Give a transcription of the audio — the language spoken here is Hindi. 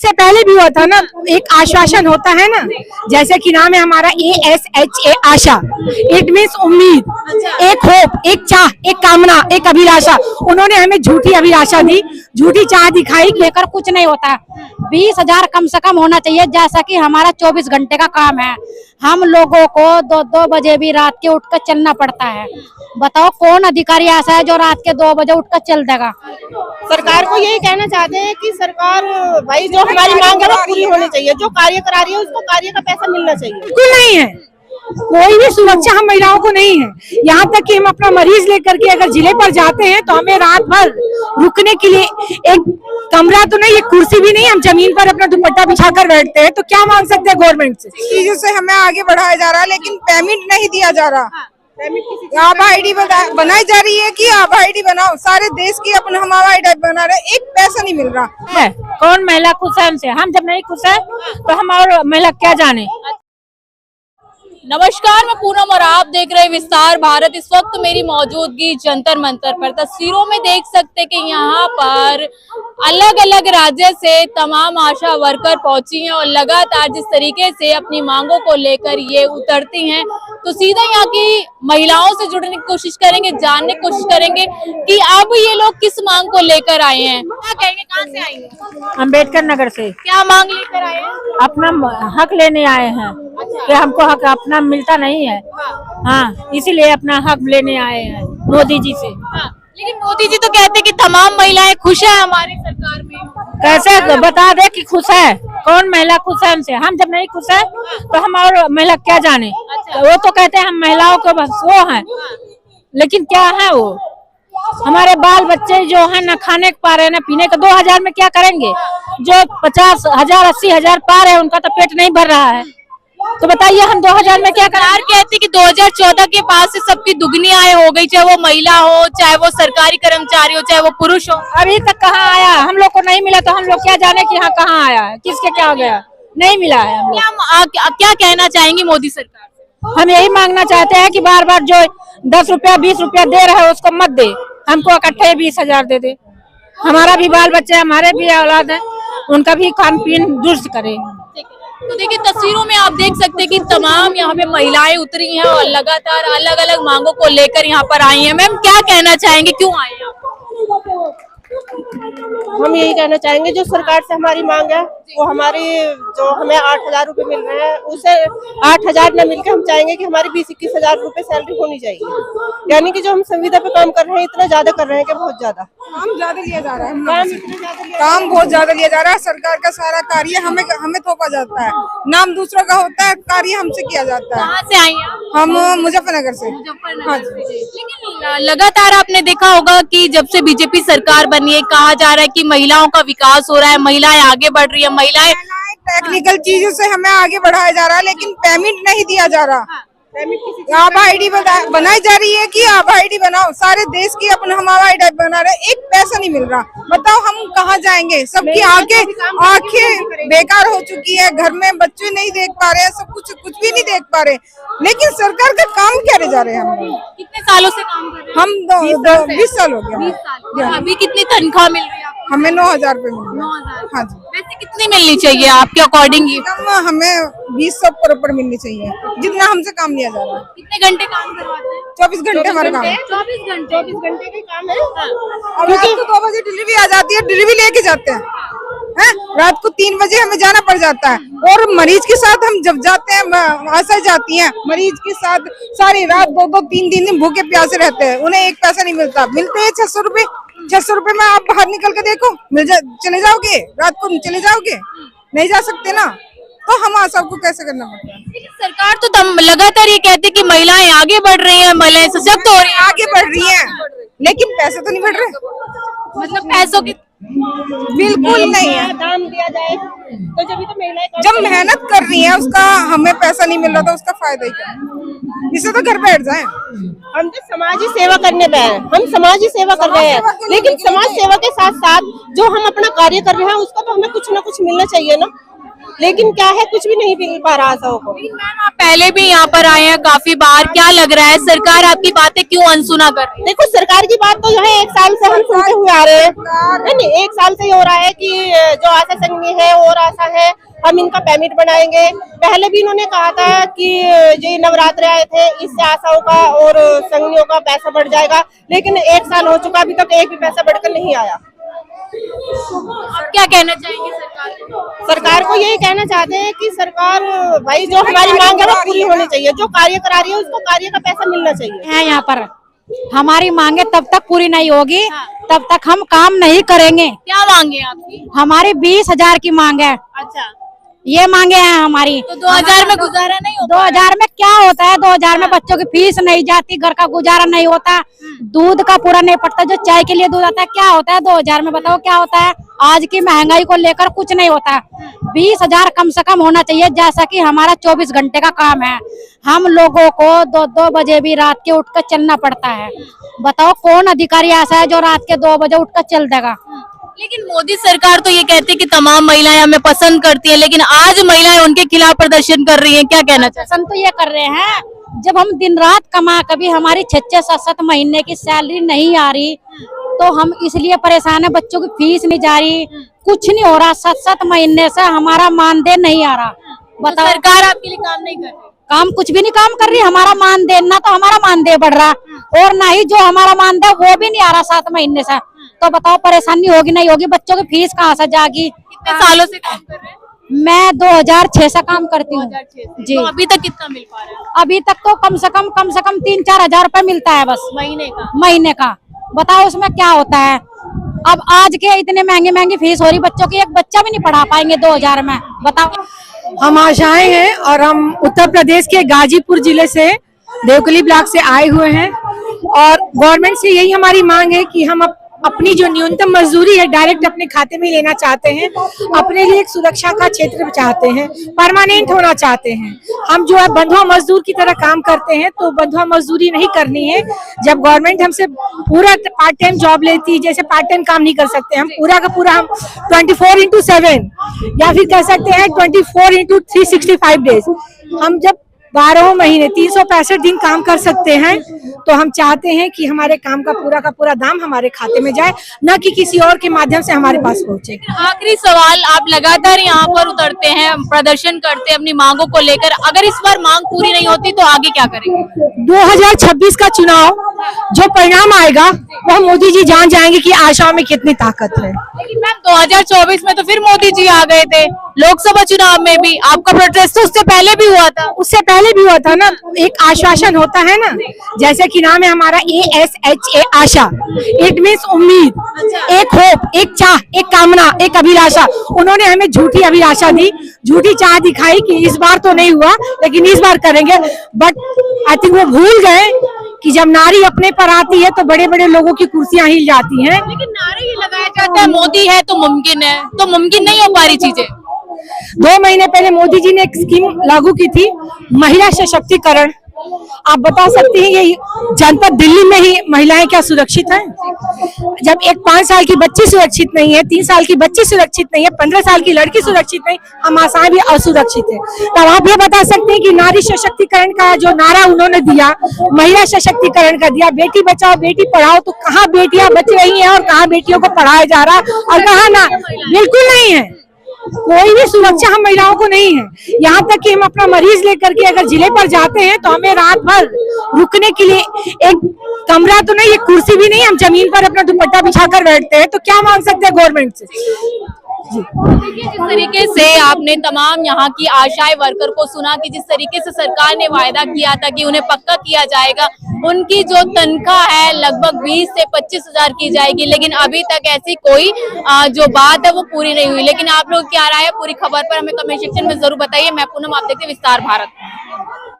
इससे पहले भी हुआ था ना, एक आश्वासन होता है ना, जैसे कि नाम है हमारा ASHA, आशा। इट मीन्स उम्मीद, एक होप, एक चाह, एक कामना, एक अभिलाषा। उन्होंने हमें झूठी अभिलाषा दी, झूठी चाह दिखाई, लेकर कुछ नहीं होता। 20,000 कम से कम होना चाहिए, जैसा कि हमारा 24 घंटे का काम है। हम लोगों को 2-2 बजे भी रात के उठकर चलना पड़ता है। बताओ कौन अधिकारी ऐसा है जो रात के 2 बजे उठकर चल देगा। सरकार को यही कहना चाहते हैं कि सरकार भाई जो हमारी मांग है वो पूरी होनी चाहिए, जो कार्य करा रही है उसको कार्य का पैसा मिलना चाहिए। बिल्कुल नहीं है, कोई भी सुरक्षा हम महिलाओं को नहीं है। यहाँ तक कि हम अपना मरीज लेकर के अगर जिले पर जाते हैं तो हमें रात भर रुकने के लिए एक कमरा तो नहीं, एक कुर्सी भी नहीं, हम जमीन पर अपना दुपट्टा बिछाकर बैठते हैं। तो क्या मांग सकते हैं गवर्नमेंट से? चीजों से हमें आगे बढ़ाया जा रहा है, लेकिन पेमेंट नहीं दिया जा रहा। आभा आईडी बनाई जा रही है कि आभा आईडी बनाओ, सारे देश की अपन हम आभा आईडी बना रहे, एक पैसा नहीं मिल रहा है। कौन महिला खुश है हमसे? हम जब नहीं खुश है तो हम और महिला क्या जाने। नमस्कार, मैं पूनम और आप देख रहे हैं विस्तार भारत। इस वक्त मेरी मौजूदगी जंतर मंतर पर। तस्वीरों में देख सकते कि यहाँ पर अलग अलग राज्य से तमाम आशा वर्कर पहुंची हैं और लगातार जिस तरीके से अपनी मांगों को लेकर ये उतरती हैं, तो सीधा यहाँ की महिलाओं से जुड़ने की कोशिश करेंगे, जानने की कोशिश करेंगे कि अब ये लोग किस मांग को लेकर आए हैं। क्या कहेंगे, कहाँ से आए हैं? अम्बेडकर नगर से। क्या मांग लेकर आए हैं? अपना हक लेने आए हैं कि हमको हक अपना मिलता नहीं है। हाँ, इसीलिए अपना हक लेने आए हैं मोदी जी से। हाँ, लेकिन मोदी जी तो कहते हैं कि तमाम महिलाएं खुश है हमारी सरकार में। कैसे बता दे कि खुश है? कौन महिला खुश है हमसे? हम जब नहीं खुश है तो हम और महिला क्या जाने। वो तो कहते हैं हम महिलाओं को बस वो हैं, लेकिन क्या है वो? हमारे बाल बच्चे जो है न खाने को पा रहे हैं न पीने का। 2,000 में क्या करेंगे? जो 50,000 80,000 पा रहे हैं उनका तो पेट नहीं भर रहा है। तो बताइए हम 2,000 में क्या करें? कहते कि 2014 के बाद से सबकी दुगनी आय हो गई, चाहे वो महिला हो, चाहे वो सरकारी कर्मचारी हो, चाहे वो पुरुष हो। अभी तक कहाँ आया? हम लोग को नहीं मिला तो हम लोग क्या जाने कि हाँ कहाँ आया है, किसके क्या हो गया, नहीं मिला है। हम लोग क्या कहना चाहेंगी मोदी सरकार से? हम यही मांगना चाहते हैं कि बार बार जो 10 रुपया 20 रुपया दे रहे हैं उसको मत दे, हमको इकट्ठे 20,000 दे दे। हमारा भी बाल बच्चे, हमारे भी औलाद है, उनका भी खान पीन दुरुस्त करे। तो देखिए तस्वीरों में आप देख सकते हैं कि तमाम यहाँ पे महिलाएं उतरी हैं और लगातार अलग अलग मांगों को लेकर यहाँ पर आई हैं। मैम क्या कहना चाहेंगे, क्यों आए हैं आप? हम यही कहना चाहेंगे जो सरकार से हमारी मांग है वो हमारी जो हमें 8,000 रुपए मिल रहे हैं उसे 8,000 न मिलकर हम चाहेंगे कि हमारी 20-21,000 रुपए सैलरी होनी चाहिए। यानी कि जो हम संविदा पे काम कर रहे हैं इतना ज्यादा कर रहे हैं कि बहुत ज्यादा काम ज्यादा लिया जा रहा है, काम बहुत ज्यादा लिया जा रहा है। सरकार का सारा कार्य हमें थोपा जाता है, नाम दूसरों का होता है, कार्य हमसे किया जाता है। कहाँ से आई हैं? हम मुजफ्फरनगर से। हाँ जी। लेकिन लगातार आपने देखा होगा कि जब से बीजेपी सरकार बनी है कहा जा रहा है कि महिलाओं का विकास हो रहा है, महिलाएं आगे बढ़ रही है, महिलाएं टेक्निकल चीजों से हमें आगे बढ़ाया जा रहा है, लेकिन पेमेंट नहीं दिया जा रहा। आभा आईडी बनाई जा रही है कि आभा आईडी बनाओ, सारे देश की अपन हम आभा आईडी बना रहे, एक पैसा नहीं मिल रहा। बताओ हम कहाँ जाएंगे? सबकी आंखें बेकार हो चुकी है, घर में बच्चे नहीं देख पा रहे हैं, सब कुछ भी नहीं देख पा रहे। लेकिन सरकार का काम करे जा रहे हैं। हम कितने सालों से काम कर रहे हैं? हम 20 साल हो गया। 20 साल। अभी कितनी तनख्वाह मिल रही है आपको? हमें 9,000 रुपए मिल रहे हैं। 9,000। हाँ जी। वैसे कितनी मिलनी चाहिए आपके अकॉर्डिंग? हमें 20 पर मिलनी चाहिए, जितना हमसे काम लिया जा रहा है। कितने घंटे काम करवाते हैं? 24 घंटे हमारा काम है। 24 घंटे का काम है। और रात को 2 बजे डिलीवरी आ जाती है, डिलीवरी लेके जाते हैं। रात को 3 बजे हमें जाना पड़ जाता है। और मरीज के साथ हम जब जाते हैं, आशा जाती हैं मरीज के साथ, सारी रात 2-2 3-3 दिन भूखे प्यासे रहते हैं, उन्हें एक पैसा नहीं मिलता। मिलते हैं 600 रुपए। 600 रुपए में आप बाहर निकल के देखो, चले जाओगे? रात को चले जाओगे? नहीं जा सकते ना। तो हम आशा को कैसे करना पड़ता है? सरकार तो लगातार ये कहती है कि महिलाएं आगे बढ़ रही हैं, महिलाएं सशक्त हो रही हैं। आगे बढ़ रही हैं, लेकिन पैसे तो नहीं बढ़ रहे। मतलब पैसों की बिल्कुल नहीं है। दाम दिया जाए तो जब महिलाएं जब मेहनत कर रही है उसका हमें पैसा नहीं मिल रहा, तो उसका फायदा ही क्या? इससे तो घर बैठ जाए। हम तो समाजी सेवा करने पे हैं, हम समाजी सेवा कर रहे हैं, लेकिन समाज सेवा के साथ साथ जो हम अपना कार्य कर रहे हैं उसका तो हमें कुछ ना कुछ मिलना चाहिए ना। लेकिन क्या है, कुछ भी नहीं मिल पा रहा आशाओं को। मैम आप पहले भी यहाँ पर आए हैं काफी बार, क्या लग रहा है सरकार आपकी बातें क्यों अनसुना कर रही है? देखो, सरकार की बात तो जो है 1 साल से हम सुनते हुए आ रहे हैं, नहीं 1 साल से ये हो रहा है कि जो आशा संघी है और आशा है, हम इनका पेमेंट बनाएंगे। पहले भी इन्होंने कहा था कि ये नवरात्र आए थे, इससे आशाओं का और संघियों का पैसा बढ़ जाएगा, लेकिन 1 साल हो चुका, अभी तक एक भी पैसा बढ़कर नहीं आया। आप क्या कहना चाहेंगे सरकार को? सरकार को यही कहना चाहते हैं कि सरकार भाई जो हमारी मांग है वो पूरी होनी चाहिए, जो कार्य करा रही है उसको कार्य का पैसा मिलना चाहिए। है यहाँ पर हमारी मांगे तब तक पूरी नहीं होगी, तब तक हम काम नहीं करेंगे। क्या मांगे आपकी? हमारी 20,000 की मांग है, अच्छा, ये मांगे हैं हमारी। तो 2000 में गुजारा नहीं होता? 2000 में क्या होता है? 2000 में बच्चों की फीस नहीं जाती, घर का गुजारा नहीं होता, दूध का पूरा नहीं पड़ता, जो चाय के लिए दूध आता है क्या होता है 2000 में? बताओ क्या होता है? आज की महंगाई को लेकर कुछ नहीं होता। 20,000 कम से कम होना चाहिए, जैसा कि हमारा 24 घंटे का काम है। हम लोगों को 2-2 बजे भी रात के उठकर चलना पड़ता है। बताओ कौन अधिकारी ऐसा है जो रात के 2 बजे उठकर चल देगा? लेकिन मोदी सरकार तो ये कहती है कि तमाम महिलाएं हमें पसंद करती हैं, लेकिन आज महिलाएं उनके खिलाफ प्रदर्शन कर रही हैं, क्या कहना चाहिए? पसंद तो ये कर रहे हैं, जब हम दिन रात कमा कभी हमारी 6-6, 7-7 महीने की सैलरी नहीं आ रही, तो हम इसलिए परेशान है। बच्चों की फीस नहीं जा रही, कुछ नहीं हो रहा, 7-7 महीने से हमारा मानदेन नहीं आ रहा। बताओ, सरकार आपके लिए काम नहीं कर रही? काम कुछ भी नहीं काम कर रही। हमारा मानदेन, ना तो हमारा मानदेय बढ़ रहा और ना ही जो हमारा मानदेय वो भी नहीं आ रहा 7 महीने से। तो बताओ परेशानी होगी नहीं होगी? बच्चों की फीस कहाँ से जाएगी? कितने सालों से काम कर रहे हैं? मैं 2006 से काम करती हूँ 2006 से। जी। तो अभी तक कितना मिल पा रहा है? अभी तक तो कम से कम 3-4 हजार रुपए मिलता है बस महीने का। बताओ उसमें क्या होता है? अब आज के इतने महंगी फीस हो रही, बच्चों की एक बच्चा भी नहीं पढ़ा पाएंगे 2000 में। बताओ। हम आशाएं हैं और हम उत्तर प्रदेश के गाजीपुर जिले से देवकली ब्लॉक से आए हुए हैं और गवर्नमेंट से यही हमारी मांग है कि हम अपनी जो न्यूनतम मजदूरी है डायरेक्ट अपने खाते में लेना चाहते हैं। अपने लिए एक सुरक्षा का क्षेत्र चाहते हैं, परमानेंट होना चाहते हैं। हम जो है बंधुआ मजदूर की तरह काम करते हैं, तो बंधुआ मजदूरी नहीं करनी है। जब गवर्नमेंट हमसे पूरा पार्ट टाइम जॉब लेती है, जैसे पार्ट टाइम काम नहीं कर सकते हम, पूरा का पूरा हम 24/7 या फिर कह सकते हैं 24/365 डेज, हम जब 12 महीने 365 दिन काम कर सकते हैं, तो हम चाहते हैं कि हमारे काम का पूरा दाम हमारे खाते में जाए, न कि किसी और के माध्यम से हमारे पास पहुंचे। आखिरी सवाल, आप लगातार यहाँ पर उतरते हैं, प्रदर्शन करते हैं अपनी मांगों को लेकर, अगर इस बार मांग पूरी नहीं होती तो आगे क्या करेंगे? 2026 का चुनाव जो परिणाम आएगा वह मोदी जी जान जाएंगे कि आशाओं में कितनी ताकत है। लेकिन मैम 2024 में तो फिर मोदी जी आ गए थे, लोकसभा चुनाव में भी आपका प्रोटेस्ट तो उससे पहले भी हुआ था। उससे पहले भी हुआ था ना, एक आश्वासन होता है ना, जैसे कि नाम है हमारा ASHA, आशा। इट मीन्स उम्मीद, एक होप, एक चाह, एक कामना, एक अभिलाषा। उन्होंने हमें झूठी अभिलाषा दी, झूठी चाह दिखाई कि इस बार तो नहीं हुआ लेकिन इस बार करेंगे, बट आई थिंक वो भूल गए कि जब नारी अपने पर आती है तो बड़े बड़े लोगों की कुर्सियां हिल जाती हैं। लेकिन नारे ये लगाया जाता है मोदी है तो मुमकिन है, तो मुमकिन नहीं हो पा रही चीजें। 2 महीने पहले मोदी जी ने एक स्कीम लागू की थी, महिला सशक्तिकरण। आप बता सकती हैं ये जनपद दिल्ली में ही महिलाएं क्या सुरक्षित हैं? जब एक 5 साल की बच्ची सुरक्षित नहीं है, 3 साल की बच्ची सुरक्षित नहीं है, 15 साल की लड़की सुरक्षित नहीं, हम आशाएं भी असुरक्षित है। तब आप ये बता सकते हैं कि नारी सशक्तिकरण का जो नारा उन्होंने दिया, महिला सशक्तिकरण का दिया, बेटी बचाओ बेटी पढ़ाओ, तो कहाँ बेटियां बच रही हैं और कहाँ बेटियों को पढ़ाया जा रहा और कहाँ ना, बिल्कुल नहीं है। कोई भी सुरक्षा हम महिलाओं को नहीं है। यहाँ तक कि हम अपना मरीज लेकर के अगर जिले पर जाते हैं तो हमें रात भर रुकने के लिए एक कमरा तो नहीं, एक कुर्सी भी नहीं, हम जमीन पर अपना दुपट्टा बिछाकर बैठते हैं। तो क्या मांग सकते हैं गवर्नमेंट से? देखिए जिस तरीके से आपने तमाम यहाँ की आशाएं वर्कर को सुना कि जिस तरीके से सरकार ने वायदा किया था कि उन्हें पक्का किया जाएगा, उनकी जो तनख्वाह है लगभग 20 से 25 हजार की जाएगी, लेकिन अभी तक ऐसी कोई जो बात है वो पूरी नहीं हुई। लेकिन आप लोग क्या राय है पूरी खबर पर हमें कमेंट सेक्शन में जरूर बताइए। मैं पूनम, आप देखते हैं विस्तार भारत।